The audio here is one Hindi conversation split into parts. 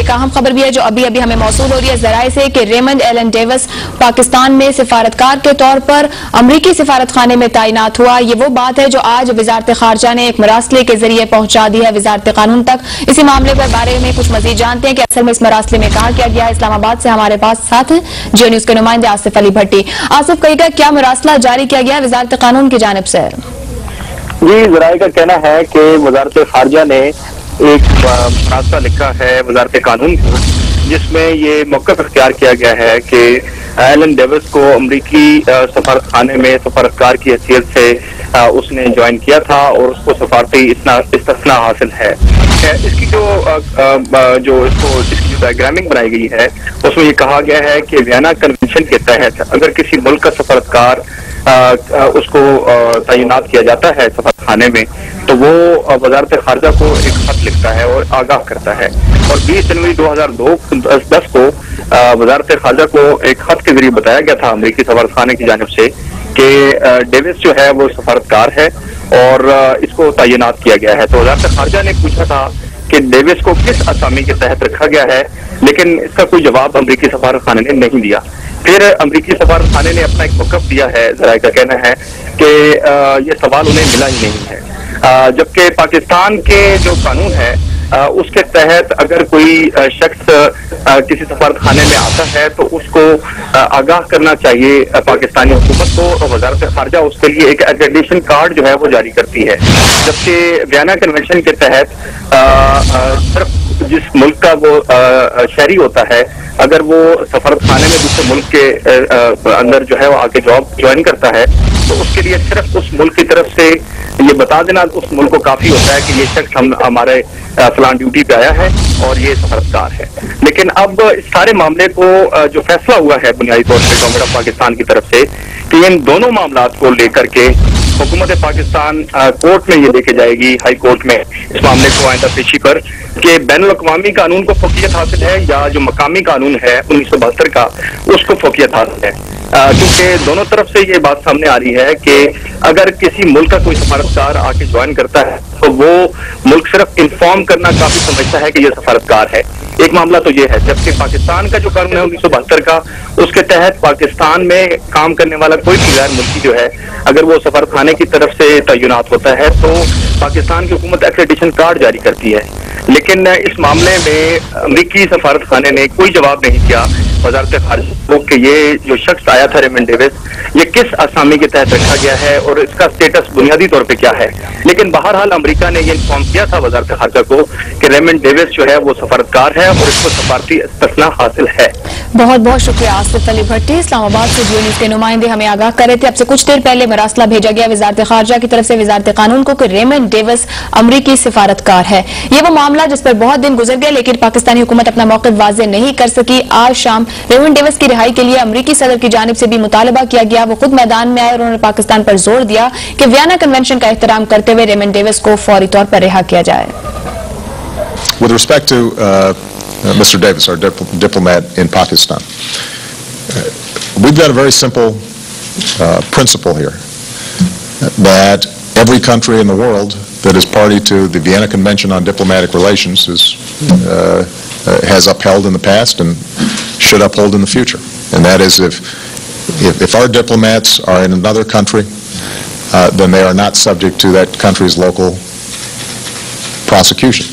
एक अहम खबर भी है जो अभी हमें मौसूल हो रही है जराए से कि रेमंड एलन डेविस पाकिस्तान में सिफारतकार के तौर पर अमरीकी सिफारतखाने में तैनात हुआ। ये वो बात है जो आज वजारत खारजा ने एक मरासले के जरिए पहुंचा दी है वजारत कानून तक। इसी मामले पर बारे में कुछ मजीद जानते हैं कि असल में इस मरासले में कहा क्या गया। इस्लामाबाद से हमारे पास साथ हैं जियो न्यूज के नुमाइंदे आसिफ अली भट्टी। आसिफ, कहिएगा क्या मरासला जारी किया गया वजारत कानून की जानिब से? जी, जराए का कहना है कि वजारत खारजा ने एक मरासला लिखा है वजारत कानून को, जिसमें ये मौक़िफ़ इख्तियार किया गया है कि एलन डेविस को अमरीकी सफारतखाने में सफारतकार की हैसियत से उसने ज्वाइन किया था और उसको सफारती इस्तिस्ना हासिल है। इसकी जो इसकी डायग्रामिंग बनाई गई है उसमें ये कहा गया है कि वियना कन्वेंशन के तहत अगर किसी मुल्क का सफारतकार उसको तैनात किया जाता है सफारतखाने में तो वो वजारत खारजा को एक खत लिखता है और आगाह करता है। और 20 जनवरी 2010 को वजारत खारजा को एक खत के जरिए बताया गया था अमरीकी सफारतखाने की जानिब से कि डेविस जो है वो सफारतकार है और इसको तैनात किया गया है। तो वजारत खारजा ने पूछा था कि डेविस को किस असामी के तहत रखा गया है, लेकिन इसका कोई जवाब अमरीकी सफारतखाने ने नहीं दिया। फिर अमरीकी सफारतखाने ने अपना एक मौक़िफ़ दिया है, जराए का कहना है कि ये सवाल उन्हें मिला ही नहीं है, जबकि पाकिस्तान के जो कानून है उसके तहत अगर कोई शख्स किसी सफारतखाने में आता है तो उसको आगाह करना चाहिए पाकिस्तानी हुकूमत को, और वजारत खारजा उसके लिए एक एक्रेडिटेशन कार्ड जो है वो जारी करती है। जबकि वियना कन्वेंशन के तहत सिर्फ जिस मुल्क का वो शहरी होता है अगर वो सफारतखाने में दूसरे मुल्क के अंदर जो है वो आके जॉब ज्वाइन करता है तो उसके लिए सिर्फ उस मुल्क की तरफ से ये बता देना उस मुल्क को काफी होता है कि ये शख्स हमारे फलान ड्यूटी पे आया है और ये सफारतकार है। लेकिन अब इस सारे मामले को जो फैसला हुआ है बुनियादी तौर पर गवर्नमेंट ऑफ पाकिस्तान की तरफ से कि इन दोनों मामलात को लेकर के हुकूमत पाकिस्तान कोर्ट में ये लेके जाएगी, हाई कोर्ट में इस मामले को आइंदा पेशी पर कि बैनुल-अक़वामी कानून को फौकियत हासिल है या जो मकामी कानून है 1972 का उसको फौकियत हासिल है। क्योंकि दोनों तरफ से ये बात सामने आ रही है कि अगर किसी मुल्क का कोई सफारतकार आके ज्वाइन करता है तो वो मुल्क सिर्फ इन्फॉर्म करना काफी समझता है कि ये सफारतकार है। एक मामला तो ये है, जबकि पाकिस्तान का जो कानून है 1972 का उसके तहत पाकिस्तान में काम करने वाला कोई भी गैर मुल्की जो है अगर वो सफारतखाने की तरफ से तैनात होता है तो पाकिस्तान की हुकूमत एक्रेडिटेशन कार्ड जारी करती है। लेकिन इस मामले में अमरीकी सफारतखाने ने कोई जवाब नहीं किया वजारत खारजा को कि ये जो शख्स आया था रेमंड डेविस ये किस असामी के तहत रखा गया है और इसका स्टेटस बुनियादी तौर पे क्या है। लेकिन बहरहाल अमेरिका ने ये इन्फॉर्म किया था वजारत खारजा को कि रेमंड डेविस जो है वो सफारतकार है और इसको सफारती इस्तिस्ना हासिल है। बहुत बहुत शुक्रिया आसिफ अली भट्टी। इस्लामाबाद से जियो न्यूज के नुमाइंदे हमें आगाह कर रहे थे। अब से कुछ देर पहले मरासला भेजा गया वजारत खारजा की तरफ से वजारत कानून को कि रेमंड डेविस अमरीकी सिफारतकार है। ये वो मामला जिस पर बहुत दिन गुजर गए लेकिन पाकिस्तानी हुकूमत अपना मौक़िफ़ वाज़ेह नहीं कर सकी। आज शाम रेमंड डेविस की रिहाई के लिए अमरीकी सदर की जानिब से भी मुतालबा किया गया। वो खुद मैदान में आए और उन्होंने पाकिस्तान पर जोर दिया कि वियना कन्वेंशन का एहतराम करते हुए रेमंड डेविस को फौरी तौर पर रिहा किया जाए। With respect to Mr. Davis, our diplomat in Pakistan, we've got a very simple principle here, that every country in the world that is party to the Vienna Convention on Diplomatic Relations has upheld in the past and should uphold in the future. And that is if our diplomats are in another country, then they are not subject to that country's local prosecution.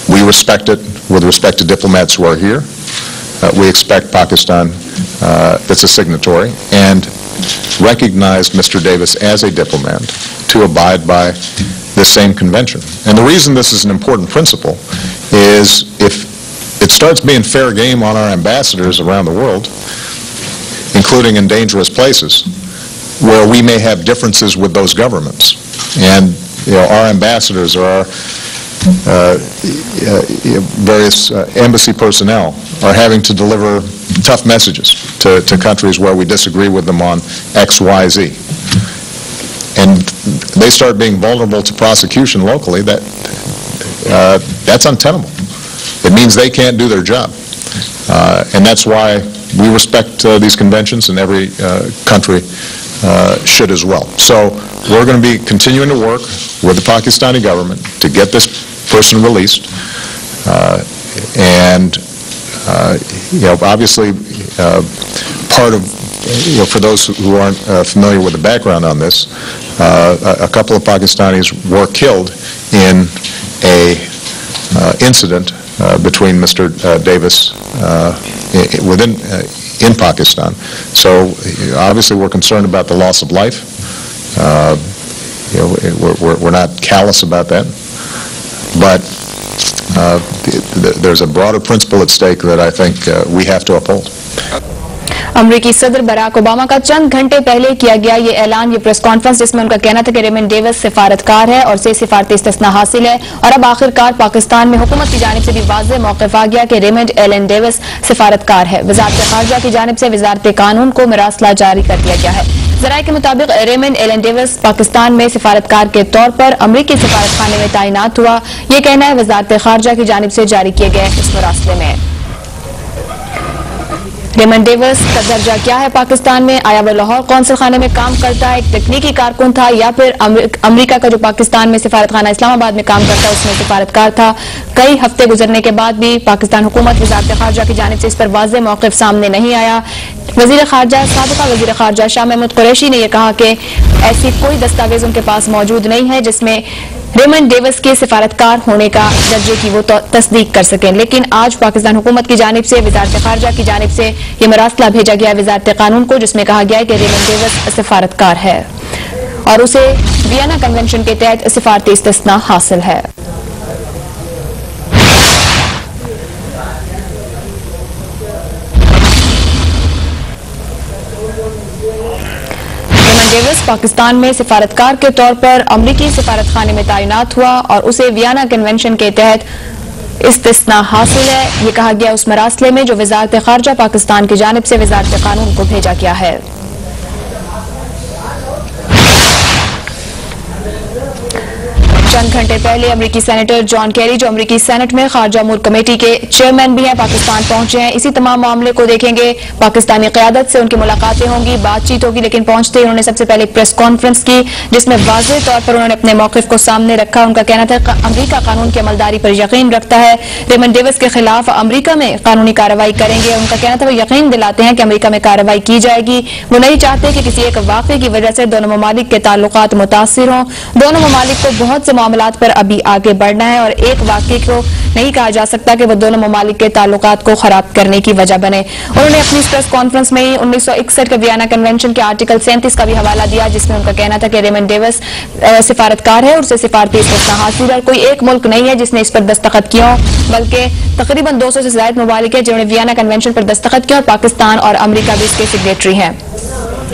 We respect it with respect to diplomats who are here. We expect Pakistan, that's a signatory, and recognized Mr. Davis as a diplomat to abide by this same convention. And the reason this is an important principle is if it starts being fair game on our ambassadors around the world, including in dangerous places, where we may have differences with those governments, and our ambassadors or our various embassy personnel are having to deliver tough messages to countries where we disagree with them on X, Y, Z. And they start being vulnerable to prosecution locally, that's untenable. It means they can't do their job. And that's why we respect these conventions, and every country should as well. So we're going to be continuing to work with the Pakistani government to get this person released. And, obviously, part of, for those who aren't familiar with the background on this, a couple of Pakistanis were killed in a incident between Mr. Davis in Pakistan. So obviously we're concerned about the loss of life. We're not callous about that, but there's a broader principle at stake that I think we have to uphold. अमरीकी सदर बराक ओबामा का चंद घंटे पहले किया गया ये ऐलान, ये प्रेस कॉन्फ्रेंस जिसमें उनका कहना था कि रेमंड डेविस सिफारतकार है और से सिफारती इस्तिस्ना हासिल है, और अब आखिरकार पाकिस्तान में हुकूमत की जानिब से भी वाज़ेह मौक़िफ़ आ गया कि रेमंड एलन डेविस सिफारतकार है। वज़ारत ख़ारजा की जानिब से वज़ारत कानून को मरासला जारी कर दिया गया है। ज़राए के मुताबिक रेमंड एलन डेविस पाकिस्तान में सिफारतकार के तौर पर अमरीकी सिफारतखाने में तैनात हुआ, ये कहना है वज़ारत ख़ारजा की जानिब से जारी किए गए इस मरासले में। रेमंड डेविस का दर्जा क्या है पाकिस्तान में? आया वो लाहौर कौंसल खाने में काम करता है, एक तकनीकी कारकुन था, या फिर अमेरिका का जो पाकिस्तान में सिफारतखाना इस्लामाबाद में काम करता है उसमें सिफारतकार था? कई हफ्ते गुजरने के बाद भी पाकिस्तान हुकूमत वज़ारत ख़ारजा की जानिब से इस पर वाज़ेह मौक़िफ़ सामने नहीं आया। साबिक़ा वज़ीर ख़ारजा शाह महमूद कुरैशी ने यह कहा कि ऐसी कोई दस्तावेज उनके पास मौजूद नहीं है जिसमें रेमंड डेविस के सिफारतकार होने का दर्जे की वो तस्दीक कर सकें, लेकिन आज पाकिस्तान हुकूमत की जानिब से वज़ारत ख़ारजा की जानिब से ये मरासला भेजा गया है वज़ारत कानून को, जिसमें कहा गया है कि रेमंड डेविस सिफारतकार है और उसे वियना कन्वेंशन के तहत सिफारती इस्तिस्ना हासिल है। डेविस पाकिस्तान में सिफारतकार के तौर पर अमरीकी सिफारतखाने में तैनात हुआ और उसे वियना कन्वेंशन के तहत इस्तिस्ना हासिल है, ये कहा गया उस मरासले में जो वज़ारत ख़ारजा पाकिस्तान की जानिब से वज़ारत कानून को भेजा गया है। चंद घंटे पहले अमरीकी सेनेटर जॉन कैरी, जो अमरीकी सेनेट में खारजा अमूर कमेटी के चेयरमैन भी हैं, पाकिस्तान पहुंचे हैं। इसी तमाम मामले को देखेंगे, पाकिस्तानी क़यादत से उनकी मुलाकातें होंगी, बातचीत होगी, लेकिन पहुंचते ही उन्होंने सबसे पहले एक प्रेस कॉन्फ्रेंस की जिसमें वाज़ेह तौर पर उन्होंने अपने मौक़िफ़ को सामने रखा। उनका कहना था कि अमरीका कानून की अमलदारी पर यकीन रखता है, रेमंड डेविस के खिलाफ अमरीका में कानूनी कार्रवाई करेंगे। उनका कहना था वो यकीन दिलाते हैं कि अमरीका में कार्रवाई की जाएगी, वो नहीं चाहते कि किसी एक वाक़े की वजह से दोनों ममालिक के ताल्लुकात मुतासिर हों। दोनों ममालिक को बहुत से मामलात पर अभी आगे बढ़ना है और एक वाक़े को नहीं कहा जा सकता कि वो दोनों ममालिक के ताल्लुकात को खराब करने की वजह बने। उन्होंने अपनी प्रेस कॉन्फ्रेंस में ही 1961 के वियना कन्वेंशन के आर्टिकल 37 का भी हवाला दिया, जिसमें उनका कहना था कि रेमंड डेविस सिफारतकार है और उससे सिफारती इस्तिस्ना हासिल है। कोई एक मुल्क नहीं है जिसने इस पर दस्तखत किया हो, बल्कि तकरीबन 200 से ज्यादा ममालिक है जिन्होंने वियना कन्वेंशन पर दस्तखत किया और पाकिस्तान और अमरीका भी इसके सिग्नेटरी हैं।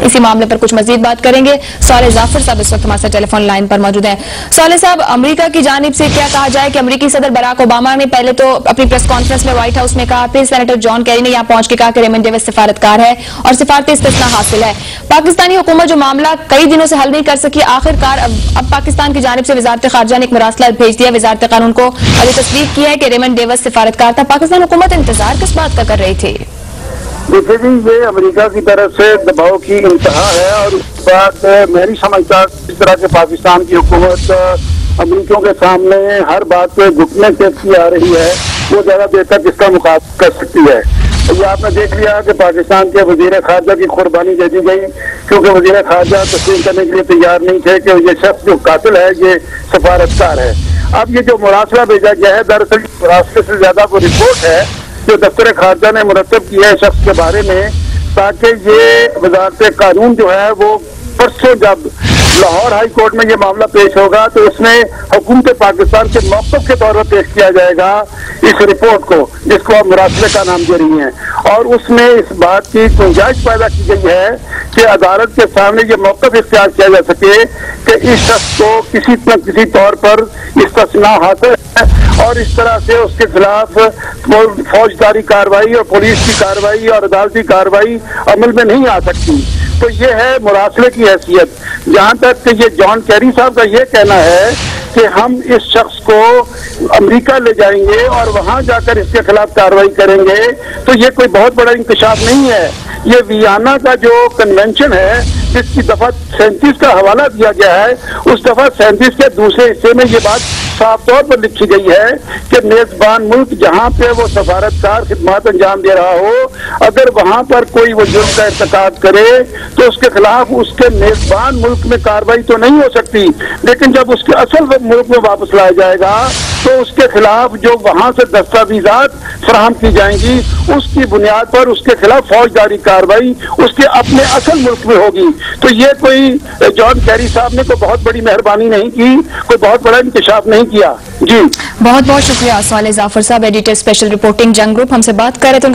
इसी मामले पर कुछ मजीद बात करेंगे। साले जाफर साहब इस वक्त हमारे साथ टेलीफोन लाइन पर मौजूद हैं। साले साहब, अमेरिका की जानिब से क्या कहा जाए कि अमेरिकी सदर बराक ओबामा ने पहले तो अपनी प्रेस कॉन्फ्रेंस में व्हाइट हाउस में कहा, फिर सेनेटर जॉन कैरी ने यहाँ पहुंच के कहा कि रेमंड डेविस सिफारतकार है और सिफारती इस्तिस्ना हासिल है। पाकिस्तानी हुकूमत जो मामला कई दिनों से हल नहीं कर सकी, आखिरकार अब पाकिस्तान की जानिब से वज़ारत ख़ारजा ने एक मरासला भेज दिया, वज़ारत कानून को अभी तस्दीक की है कि रेमंड डेविस सिफारतकार था। पाकिस्तान हुकूमत इंतजार किस बात का कर रही थी? देखिए जी, ये अमेरिका की तरफ से दबाव की इंतहा है और उसके बाद मैं नहीं समझता इस तरह के पाकिस्तान की हुकूमत अमरीकियों के सामने हर बात पे घुटने टेकती आ रही है, वो ज्यादा देर तक इसका मुकाबला कर सकती है। ये आपने देख लिया कि पाकिस्तान के वजीर खारजा की कुर्बानी दे दी गई, क्योंकि वजीर खारजा तस्लीम करने के लिए तैयार नहीं थे कि ये शख्स जो कातिल है ये सिफारतकार है। अब ये जो मुरासला भेजा गया है, दरअसल मुरासले से ज्यादा वो रिपोर्ट है जो दफ्तर खारजा ने मुरतब किया है शख्स के बारे में, ताकि ये वज़ारत कानून जो है वो परसों जब लाहौर हाई कोर्ट में ये मामला पेश होगा तो उसमें हुकूमत पाकिस्तान के मौक़िफ़ के तौर पर पेश किया जाएगा इस रिपोर्ट को, जिसको आप मुरासले का नाम दे रही हैं, और उसमें इस बात की गुंजाइश पैदा की गई है कि अदालत के सामने ये मौक़िफ़ इख्तियार किया जा सके कि इस शख्स को किसी न किसी तौर पर इस्तिस्ना हासिल है और इस तरह से उसके खिलाफ फौजदारी कार्रवाई और पुलिस की कार्रवाई और अदालती कार्रवाई अमल में नहीं आ सकती। तो ये है मुरासले की हैसियत। जहाँ तक कि ये जॉन कैरी साहब का ये कहना है कि हम इस शख्स को अमेरिका ले जाएंगे और वहाँ जाकर इसके खिलाफ कार्रवाई करेंगे, तो ये कोई बहुत बड़ा इंकशाफ नहीं है। ये वियना का जो कन्वेंशन है जिसकी दफा 37 का हवाला दिया गया है, उस दफा 37 के दूसरे हिस्से में ये बात साफ तौर पर लिखी गई है कि मेजबान मुल्क जहां पे वो सफारतकार खिदमत अंजाम दे रहा हो, अगर वहां पर कोई वो जुर्म का इर्तिकाब करे तो उसके खिलाफ उसके मेजबान मुल्क में कार्रवाई तो नहीं हो सकती, लेकिन जब उसके असल मुल्क में वापस लाया जाएगा तो उसके खिलाफ जो वहां से दस्तावेजात फराहम की जाएंगी उसकी बुनियाद पर उसके खिलाफ फौजदारी कार्रवाई उसके अपने असल मुल्क में होगी। तो ये कोई जॉन कैरी साहब ने कोई बहुत बड़ी मेहरबानी नहीं की, कोई बहुत बड़ा इंकशाफ नहीं किया। जी बहुत बहुत शुक्रिया सवाल जाफर साहब, एडिटर स्पेशल रिपोर्टिंग जंग ग्रुप, हमसे बात कर रहे थे।